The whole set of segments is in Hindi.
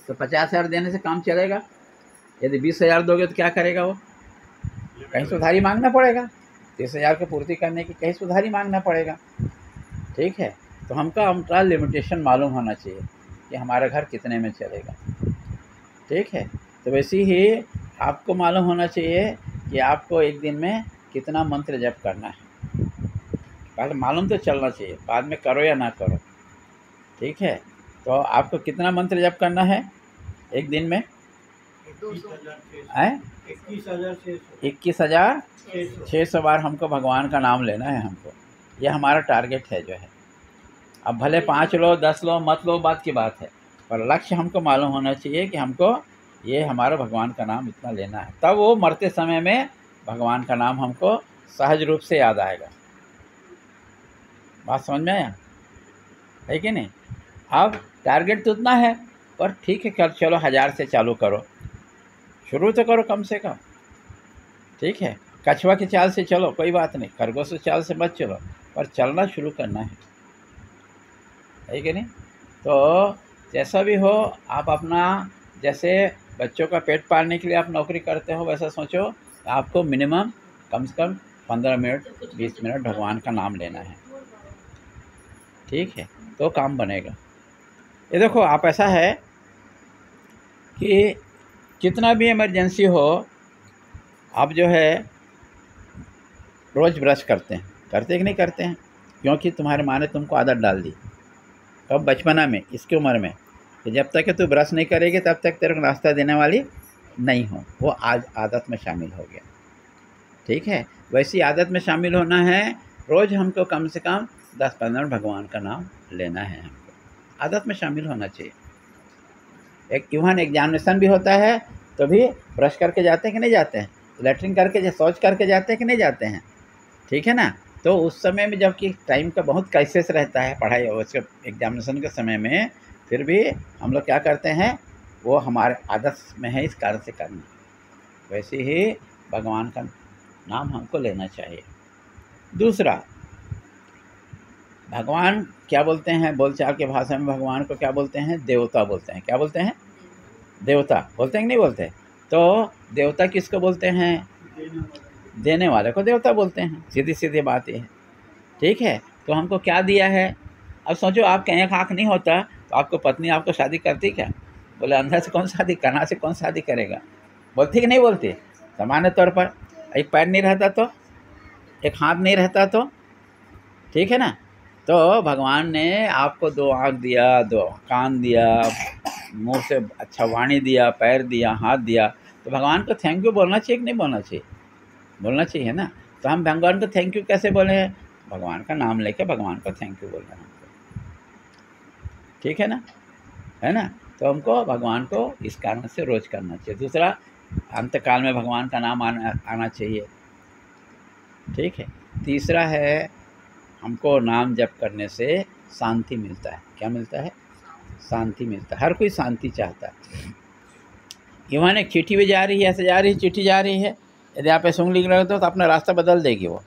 तो 50,000 देने से काम चलेगा? यदि 20,000 दोगे तो क्या करेगा वो? कहीं से उधारी मांगना पड़ेगा। 30,000 की पूर्ति करने की कहीं से उधारी मांगना पड़ेगा। ठीक है, तो हमारा लिमिटेशन मालूम होना चाहिए कि हमारा घर कितने में चलेगा। ठीक है, तो वैसे ही आपको मालूम होना चाहिए कि आपको एक दिन में कितना मंत्र जप करना है। पहले मालूम तो चलना चाहिए, बाद में करो या ना करो। ठीक है, तो आपको कितना मंत्र जप करना है एक दिन में? 21,600 बार हमको भगवान का नाम लेना है हमको। ये हमारा टारगेट है जो है। अब भले 5 लो 10 लो मत लो, बात की बात है, पर लक्ष्य हमको मालूम होना चाहिए कि हमको ये हमारा भगवान का नाम इतना लेना है। तब वो मरते समय में भगवान का नाम हमको सहज रूप से याद आएगा। बात समझ में आया है कि नहीं? अब टारगेट तो उतना है, पर ठीक है, चलो 1000 से चालू करो, शुरू तो करो कम से कम। ठीक है, कछुआ की चाल से चलो कोई बात नहीं, खरगोश की चाल से मत चलो, पर चलना शुरू करना है कि नहीं? तो जैसा भी हो, आप अपना, जैसे बच्चों का पेट पालने के लिए आप नौकरी करते हो, वैसा सोचो आपको मिनिमम कम से कम 15 मिनट 20 मिनट भगवान का नाम लेना है। ठीक है, तो काम बनेगा। ये देखो, आप ऐसा है कि कितना भी इमरजेंसी हो, आप जो है रोज़ ब्रश करते हैं, करते कि नहीं करते हैं? क्योंकि तुम्हारे माँ ने तुमको आदत डाल दी कब? बचपना में, इसकी उम्र में, कि जब तक कि तू ब्रश नहीं करेगी तब तक तेरे को नाश्ता देने वाली नहीं हो। वो आज आदत में शामिल हो गया। ठीक है, वैसी आदत में शामिल होना है। रोज़ हमको कम से कम 10-15 मिनट भगवान का नाम लेना है। हमको आदत में शामिल होना चाहिए। एक इवन एग्जामिनेशन भी होता है तो भी ब्रश करके जाते हैं कि नहीं जाते हैं? लेटरिन करके, शौच करके जाते हैं कि नहीं जाते हैं? ठीक है ना? तो उस समय में जबकि टाइम का बहुत क्राइसिस रहता है पढ़ाई उसके एग्जामिनेशन के समय में, फिर भी हम लोग क्या करते हैं, वो हमारे आदत में है इस कारण से करना। वैसे ही भगवान का नाम हमको लेना चाहिए। दूसरा, भगवान क्या बोलते हैं बोलचाल के भाषा में? भगवान को क्या बोलते हैं? देवता बोलते हैं। क्या बोलते हैं? देवता बोलते हैं कि नहीं बोलते? तो देवता किसको बोलते हैं? देने वाले को देवता बोलते हैं। सीधी सीधी बात ये है। ठीक है, तो हमको क्या दिया है? अब सोचो, आपका एक आँख नहीं होता तो आपको पत्नी आपको शादी करती क्या? बोले अंदर से कौन शादी, कहाँ से कौन शादी करेगा? बोलती कि नहीं बोलती? सामान्य तौर पर एक पैर नहीं रहता तो, एक हाथ नहीं रहता तो, ठीक है ना? तो भगवान ने आपको 2 आँख दिया, 2 कान दिया, मुँह से अच्छा वाणी दिया, पैर दिया, हाथ दिया, तो भगवान को थैंक यू बोलना चाहिए कि नहीं बोलना चाहिए? बोलना चाहिए ना। तो हम भगवान को थैंक यू कैसे बोले? भगवान का नाम लेके भगवान को थैंक यू बोलना है हमको। ठीक है ना? है ना? तो हमको भगवान को इस कारण से रोज़ करना चाहिए। दूसरा, अंतकाल में भगवान का नाम आना चाहिए। ठीक है। तीसरा है, हमको नाम जप करने से शांति मिलता है। क्या मिलता है? शांति मिलता है। हर कोई शांति चाहता है। इवन एक चिट्ठी भी जा रही है, ऐसे जा रही, चिट्ठी जा रही है, यदि आप ऐसे उंगली लगा दो तो अपना रास्ता बदल देगी वो।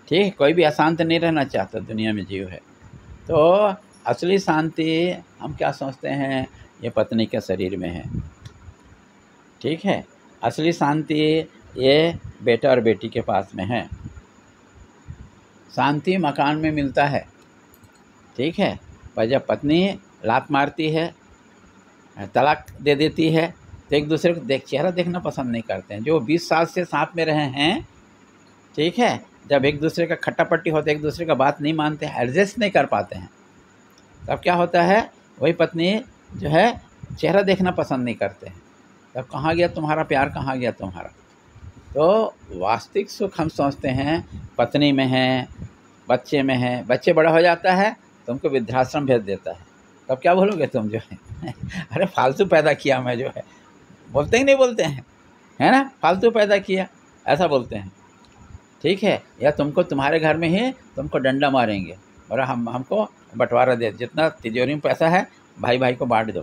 ठीक है, कोई भी अशांत नहीं रहना चाहता दुनिया में, जीव है। तो असली शांति हम क्या सोचते हैं, ये पत्नी के शरीर में है। ठीक है, असली शांति ये बेटा और बेटी के पास में है। शांति मकान में मिलता है। ठीक है, पर जब पत्नी लात मारती है, तलाक दे देती है, तो एक दूसरे को चेहरा देखना पसंद नहीं करते हैं। जो 20 साल से साथ में रहे हैं, ठीक है, जब एक दूसरे का खट्टा पट्टी होता है, एक दूसरे का बात नहीं मानते हैं, एडजस्ट नहीं कर पाते हैं, तब क्या होता है, वही पत्नी जो है चेहरा देखना पसंद नहीं करते हैं। तब कहाँ गया तुम्हारा प्यार, कहाँ गया तुम्हारा? तो वास्तविक सुख हम सोचते हैं पत्नी में है, बच्चे में है। बच्चे बड़ा हो जाता है, तुमको वृद्धाश्रम भेज देता है, तब क्या बोलोगे तुम जो है अरे फालतू पैदा किया मैं, जो है बोलते ही नहीं बोलते हैं, है ना? फालतू पैदा किया, ऐसा बोलते हैं। ठीक है, या तुमको तुम्हारे घर में ही तुमको डंडा मारेंगे और हमको बंटवारा दे, जितना तिजोरी में पैसा है भाई भाई को बांट दो।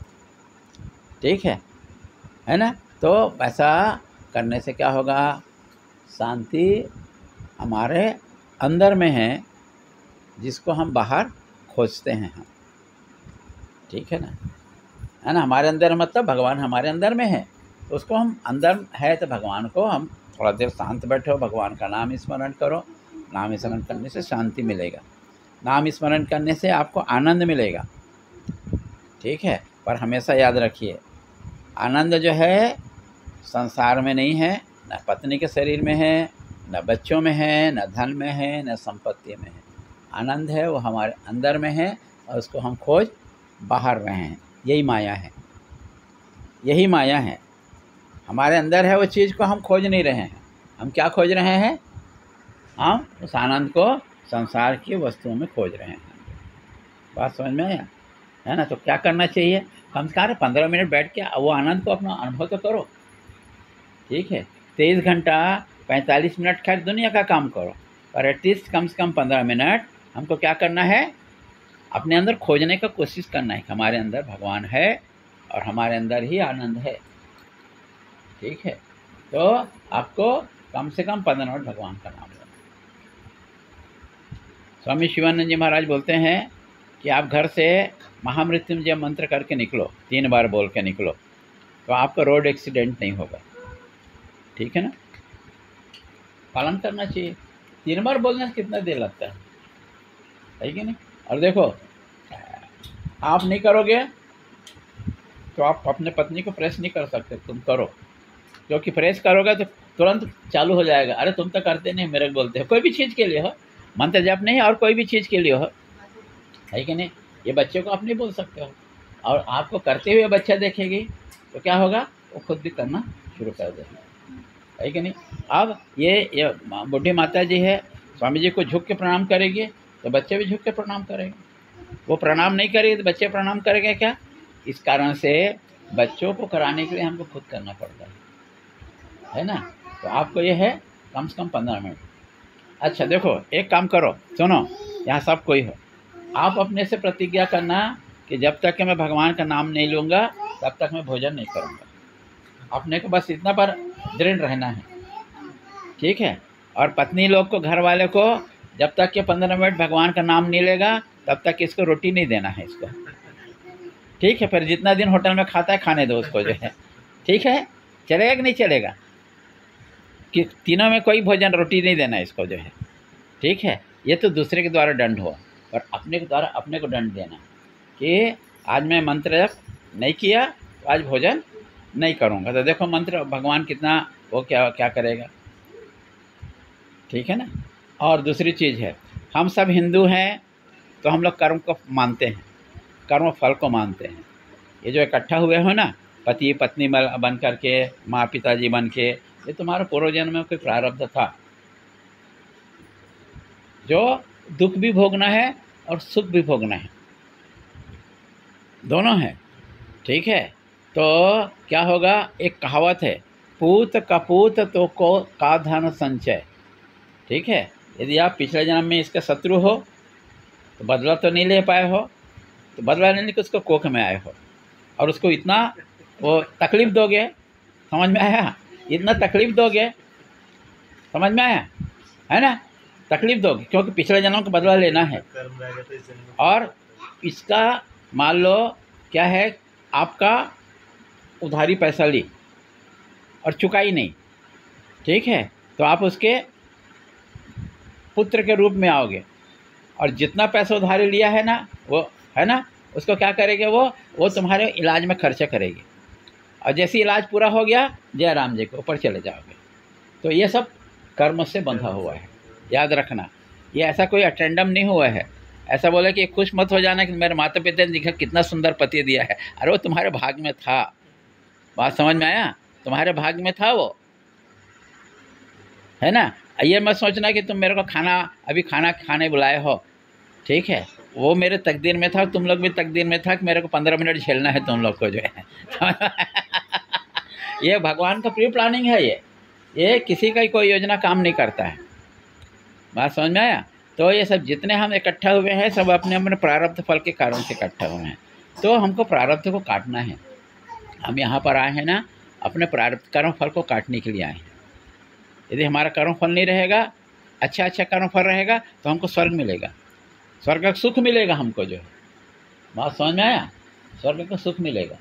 ठीक है ना? तो ऐसा करने से क्या होगा? शांति हमारे अंदर में है, जिसको हम बाहर खोजते हैं हम। ठीक है ना? है ना। हमारे अंदर मतलब भगवान हमारे अंदर में है, तो उसको हम अंदर है तो भगवान को हम थोड़ा देर शांत बैठो, भगवान का नाम स्मरण करो। नाम स्मरण करने से शांति मिलेगा, नाम स्मरण करने से आपको आनंद मिलेगा, ठीक है। पर हमेशा याद रखिए, आनंद जो है संसार में नहीं है, न पत्नी के शरीर में है, न बच्चों में है, न धन में है, न संपत्ति में है। आनंद है वो हमारे अंदर में है, और उसको हम खोज बाहर रहे हैं। यही माया है, यही माया है। हमारे अंदर है वो चीज़ को हम खोज नहीं रहे हैं। हम क्या खोज रहे हैं? हम उस आनंद को संसार की वस्तुओं में खोज रहे हैं। बात समझ में आया? है ना। तो क्या करना चाहिए? कम से कम 15 मिनट बैठ के वो आनंद को अपना अनुभव तो करो, ठीक है। 23 घंटा 45 मिनट खैर दुनिया का काम करो, पर एटलीस्ट कम से कम 15 मिनट हमको क्या करना है? अपने अंदर खोजने का कोशिश करना है कि हमारे अंदर भगवान है और हमारे अंदर ही आनंद है, ठीक है। तो आपको कम से कम 15 मिनट भगवान का नाम लेना। स्वामी शिवानंद जी महाराज बोलते हैं कि आप घर से महामृत्युंजय मंत्र करके निकलो, 3 बार बोल के निकलो, तो आपका रोड एक्सीडेंट नहीं होगा, ठीक है ना। पालन करना चाहिए। 3 बार बोलने से कितना देर लगता है कि नहीं। और देखो, आप नहीं करोगे तो आप अपने पत्नी को प्रेस नहीं कर सकते, तुम करो, क्योंकि प्रेस करोगे तो तुरंत चालू हो जाएगा। अरे तुम तो करते नहीं, मेरे को बोलते हो। कोई भी चीज़ के लिए हो, मंत्र जप नहीं और कोई भी चीज़ के लिए हो, है कि नहीं। ये बच्चे को आप नहीं बोल सकते हो, और आपको करते हुए बच्चा देखेगी तो क्या होगा? वो खुद भी करना शुरू कर देगा, है कि नहीं। अब ये बूढ़ी माता जी है, स्वामी जी को झुक के प्रणाम करेगी तो बच्चे भी झुक के प्रणाम करेंगे। वो प्रणाम नहीं करेगी तो बच्चे प्रणाम करेंगे क्या? इस कारण से बच्चों को कराने के लिए हमको खुद करना पड़ता है ना। तो आपको ये है कम से कम 15 मिनट। अच्छा देखो, एक काम करो, सुनो, यहाँ सब कोई हो, आप अपने से प्रतिज्ञा करना कि जब तक कि मैं भगवान का नाम नहीं लूँगा तब तक मैं भोजन नहीं करूँगा। अपने को बस इतना पर दृढ़ रहना है, ठीक है। और पत्नी लोग को, घर वाले को, जब तक कि 15 मिनट भगवान का नाम नहीं लेगा तब तक इसको रोटी नहीं देना है इसको, ठीक है। फिर जितना दिन होटल में खाता है खाने दो उसको जो है, ठीक है। चलेगा कि नहीं चलेगा? कि तीनों में कोई भोजन, रोटी नहीं देना इसको जो है, ठीक है। ये तो दूसरे के द्वारा दंड हुआ, और अपने के द्वारा अपने को दंड देना कि आज मैं मंत्र जप नहीं किया तो आज भोजन नहीं करूँगा। तो देखो मंत्र भगवान कितना वो क्या क्या करेगा, ठीक है ना। और दूसरी चीज़ है, हम सब हिंदू हैं तो हम लोग कर्म को मानते हैं, कर्म फल को मानते हैं। ये जो इकट्ठा हुए हो ना, पति पत्नी बन करके, माँ पिताजी बन के, ये तुम्हारे पूर्व जन्म में कोई प्रारब्ध था, जो दुख भी भोगना है और सुख भी भोगना है, दोनों है, ठीक है। तो क्या होगा? एक कहावत है, पूत कपूत तो को का धन संचय, ठीक है। यदि आप पिछले जन्म में इसके शत्रु हो तो बदला तो नहीं ले पाए हो, तो बदला लेने के उसको कोख में आए हो, और उसको इतना वो तकलीफ़ दोगे, समझ में आया? इतना तकलीफ़ दोगे, समझ में आया, है ना। तकलीफ़ दोगे क्योंकि पिछले जन्म का बदला लेना है। और इसका मान लो क्या है, आपका उधारी पैसा ली और चुकाई नहीं, ठीक है, तो आप उसके पुत्र के रूप में आओगे, और जितना पैसा उधारी लिया है ना, वो है ना, उसको क्या करेंगे? वो तुम्हारे इलाज में खर्चा करेगी, और जैसे इलाज पूरा हो गया, जय राम जी के ऊपर चले जाओगे। तो ये सब कर्म से बंधा हुआ है, याद रखना। ये ऐसा कोई अटेंडम नहीं हुआ है, ऐसा बोला कि खुश मत हो जाना कि मेरे माता पिता ने देखा कितना सुंदर पति दिया है। अरे वो तुम्हारे भाग में था, बात समझ में आया? तुम्हारे भाग में था वो, है ना। ये मत सोचना कि तुम मेरे को अभी खाना खाने बुलाए हो, ठीक है। वो मेरे तकदीर में था, तुम लोग भी तकदीर में था कि मेरे को 15 मिनट झेलना है तुम लोग को जो है। ये भगवान का प्री प्लानिंग है, ये किसी का कोई योजना काम नहीं करता है, बात समझ में आया? तो ये सब जितने हम इकट्ठा हुए हैं सब अपने अपने प्रारब्ध फल के कारण से इकट्ठा हुए हैं। तो हमको प्रारब्ध को काटना है। हम यहाँ पर आए हैं ना, अपने प्रारब्ध कर्म फल को काटने के लिए आए हैं। यदि हमारा कर्म फल नहीं रहेगा, अच्छा कर्म फल रहेगा, तो हमको स्वर्ग मिलेगा, स्वर्ग का सुख मिलेगा हमको जो है, बात समझ में आया? स्वर्ग का सुख मिलेगा।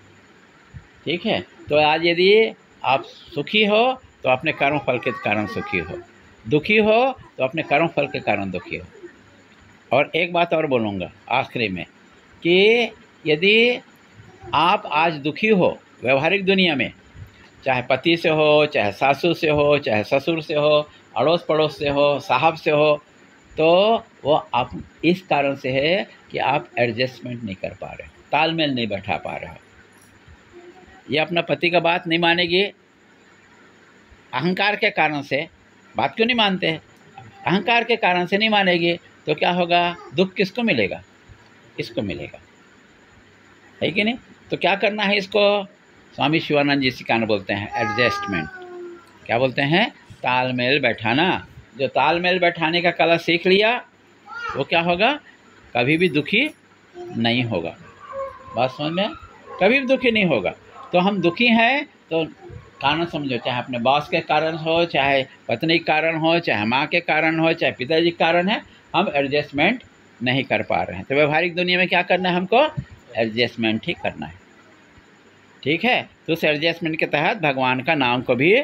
ठीक है। तो आज यदि आप सुखी हो तो अपने कर्म फल के कारण सुखी हो, दुखी हो तो अपने कर्म फल के कारण दुखी हो। और एक बात और बोलूँगा आखिरी में कि यदि आप आज दुखी हो व्यवहारिक दुनिया में, चाहे पति से हो, चाहे सासू से हो, चाहे ससुर से हो, अड़ोस पड़ोस से हो, साहब से हो, तो वो आप इस कारण से है कि आप एडजस्टमेंट नहीं कर पा रहे, तालमेल नहीं बैठा पा रहे हो। ये अपना पति का बात नहीं मानेगी, अहंकार के कारण से। बात क्यों नहीं मानते हैं? अहंकार के कारण से नहीं मानेगी, तो क्या होगा? दुख किसको मिलेगा? इसको मिलेगा, है कि नहीं? तो क्या करना है इसको? स्वामी शिवानंद जी सिखाने बोलते हैं एडजस्टमेंट। क्या बोलते हैं? तालमेल बैठाना। जो तालमेल बैठाने का कला सीख लिया वो क्या होगा? कभी भी दुखी नहीं होगा। बात समझ में? कभी भी दुखी नहीं होगा। तो हम दुखी हैं तो कारण समझो, चाहे अपने बॉस के कारण हो, चाहे पत्नी के कारण हो, चाहे माँ के कारण हो, चाहे पिताजी के कारण है, हम एडजस्टमेंट नहीं कर पा रहे हैं। तो व्यवहारिक दुनिया में क्या करना है? हमको एडजस्टमेंट ही करना है, ठीक है। तो उस एडजस्टमेंट के तहत भगवान का नाम को भी